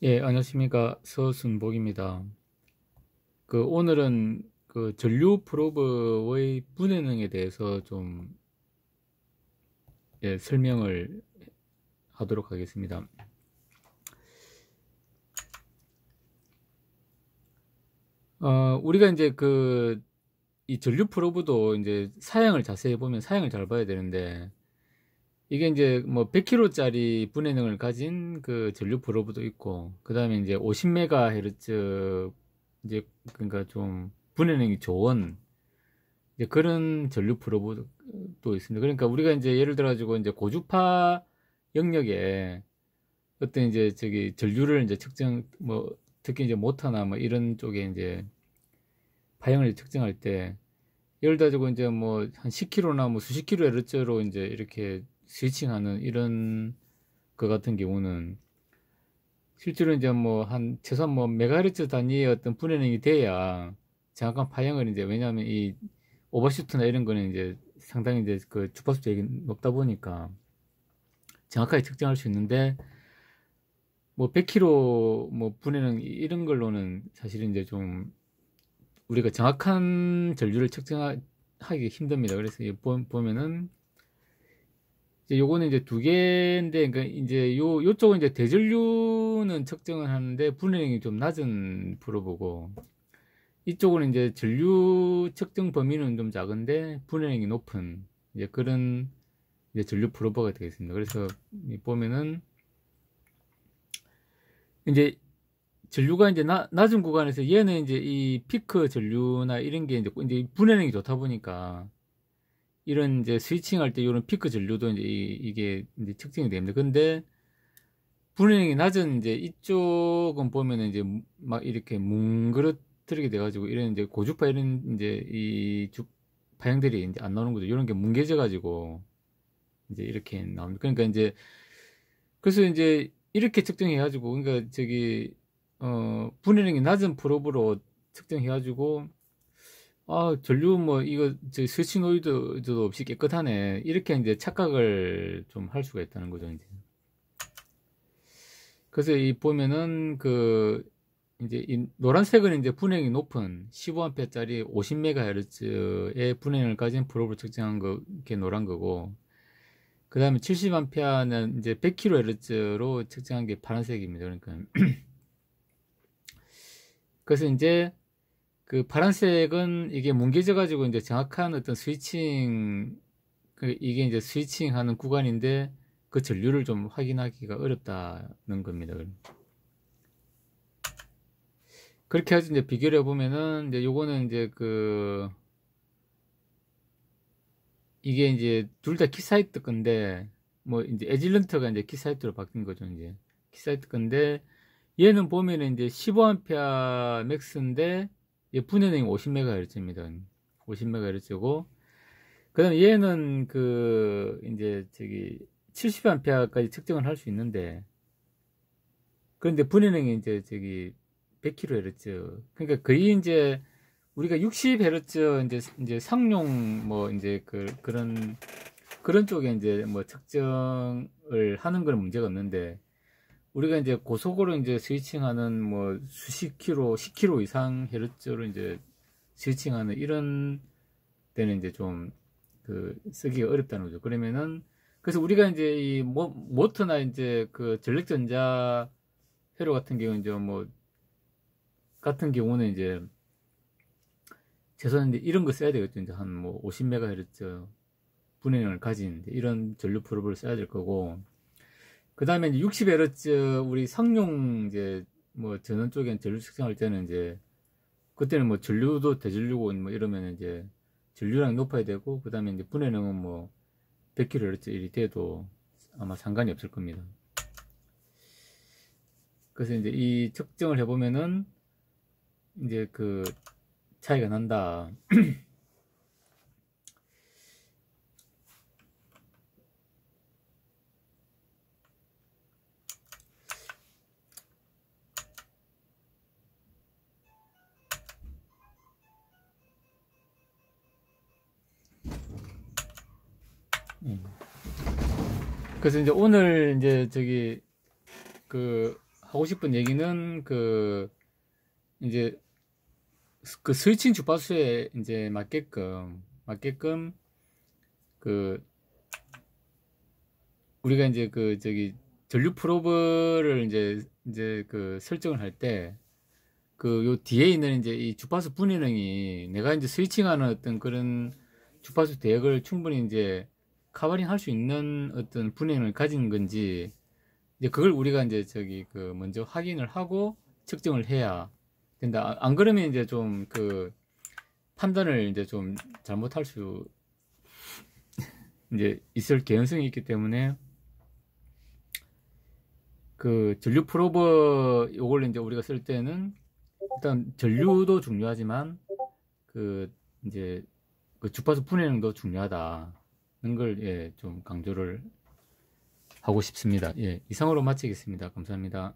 예, 안녕하십니까. 서순복입니다. 오늘은 전류 프로브의 분해능에 대해서 좀, 예, 설명을 하도록 하겠습니다. 우리가 이제 이 전류 프로브도 이제 사양을 자세히 보면 사양을 잘 봐야 되는데, 이게 이제 뭐 100kg짜리 분해능을 가진 그 전류 프로브도 있고, 그 다음에 이제 50MHz, 이제, 그러니까 좀 분해능이 좋은 이제 그런 전류 프로브도 있습니다. 그러니까 우리가 이제 예를 들어가지고 이제 고주파 영역에 어떤 이제 저기 전류를 이제 측정, 뭐 특히 이제 모터나 뭐 이런 쪽에 이제 파형을 측정할 때 예를 들어가지고 이제 뭐 한 10km나 뭐 수십 kHz로 이제 이렇게 스위칭하는 이런 거 같은 경우는 실제로 이제 뭐 한 최소한 뭐 메가헤르츠 단위의 어떤 분해능이 돼야 정확한 파형을 이제, 왜냐하면 이 오버슈트나 이런 거는 이제 상당히 이제 그 주파수 제약이 높다 보니까 정확하게 측정할 수 있는데, 뭐 100km 뭐 분해능 이런 걸로는 사실 이제 좀 우리가 정확한 전류를 측정하기 힘듭니다. 그래서 보면은 이제 요거는 이제 두 개인데, 그러니까 이제 요쪽은 이제 대전류는 측정을 하는데 분해능이 좀 낮은 프로보고, 이쪽은 이제 전류 측정 범위는 좀 작은데 분해능이 높은 이제 그런 이제 전류 프로버가 되겠습니다. 그래서 보면은 이제 전류가 이제 낮은 구간에서 얘는 이제 이 피크 전류나 이런 게 이제 분해능이 좋다 보니까 이런 이제 스위칭 할 때 이런 피크 전류도 이제 이게 이제 측정이 됩니다. 근데 분해능이 낮은 이제 이쪽은 보면은 이제 막 이렇게 뭉그러뜨리게 돼가지고 이런 이제 고주파 이런 이제 파형들이 이제 안 나오는 거죠. 이런 게 뭉개져 가지고 이제 이렇게 나옵니다. 그러니까 이제 그래서 이제 이렇게 측정해가지고, 그러니까 저기 분해능이 낮은 프로브로 측정해가지고, 아 전류 뭐 이거 저 스치노이드도 없이 깨끗하네, 이렇게 이제 착각을 좀 할 수가 있다는 거죠 이제. 그래서 이 보면은 이제 이 노란색은 이제 분해능이 높은 15A짜리 50MHz의 분해능을 가진 프로브를 측정한 거, 이게 노란 거고, 그 다음에 70A는 이제 100kHz로 측정한 게 파란색입니다. 그러니까 그래서 이제 그 파란색은 이게 뭉개져 가지고 이제 정확한 어떤 스위칭, 이게 이제 스위칭하는 구간인데 그 전류를 좀 확인하기가 어렵다는 겁니다. 그렇게 해서 이제 비교를 해보면은 이제 요거는 이제 이게 이제 둘 다 키사이트 건데, 뭐 이제 에질런트가 이제 키사이트로 바뀐 거죠 이제. 키사이트 건데 얘는 보면은 이제 15A 맥스인데 얘 분해능이 50MHz입니다. 50MHz고, 그다음에 얘는 이제 저기 70A까지 측정을 할 수 있는데, 그런데 분해능이 이제 저기 100kHz. 그러니까 거의 이제 우리가 60Hz 이제 상용 뭐 이제 그런 쪽에 이제 뭐 측정을 하는 건 문제가 없는데, 우리가 이제 고속으로 이제 스위칭하는 뭐 수십 킬로, 10km 이상 헤르츠로 이제 스위칭하는 이런 데는 이제 좀 쓰기가 어렵다는 거죠. 그러면은 그래서 우리가 이제 이 모터나 이제 전력전자 회로 같은 경우는 이제 뭐 같은 경우는 이제 최소한 이제 이런 거 써야 되겠죠. 이제 한 뭐 50MHz 분해능을 가진 이런 전류 프로브를 써야 될 거고, 그 다음에 이제 60Hz 우리 상용 이제 뭐 전원 쪽엔 전류 측정할 때는 이제 그때는 뭐 전류도 대전류고 뭐 이러면 이제 전류량이 높아야 되고, 그 다음에 이제 분해능은 뭐 100kHz 이 돼도 아마 상관이 없을 겁니다. 그래서 이제 이 측정을 해보면은 이제 차이가 난다. 그래서 이제 오늘 이제 저기 하고 싶은 얘기는 이제 그 스위칭 주파수에 이제 맞게끔 그 우리가 이제 전류 프로브를 이제 그 설정을 할 때 요 뒤에 있는 이제 이 주파수 분해능이 내가 이제 스위칭하는 어떤 그런 주파수 대역을 충분히 이제 커버링 할 수 있는 어떤 분해능을 가진 건지 이제 그걸 우리가 이제 먼저 확인을 하고 측정을 해야 된다. 안 그러면 이제 좀 판단을 이제 좀 잘못할 수 이제 있을 개연성이 있기 때문에 그 전류 프로버 요걸 이제 우리가 쓸 때는 일단 전류도 중요하지만 이제 주파수 분해능도 중요하다는 걸 예, 좀 강조를 하고 싶습니다. 예, 이상으로 마치겠습니다. 감사합니다.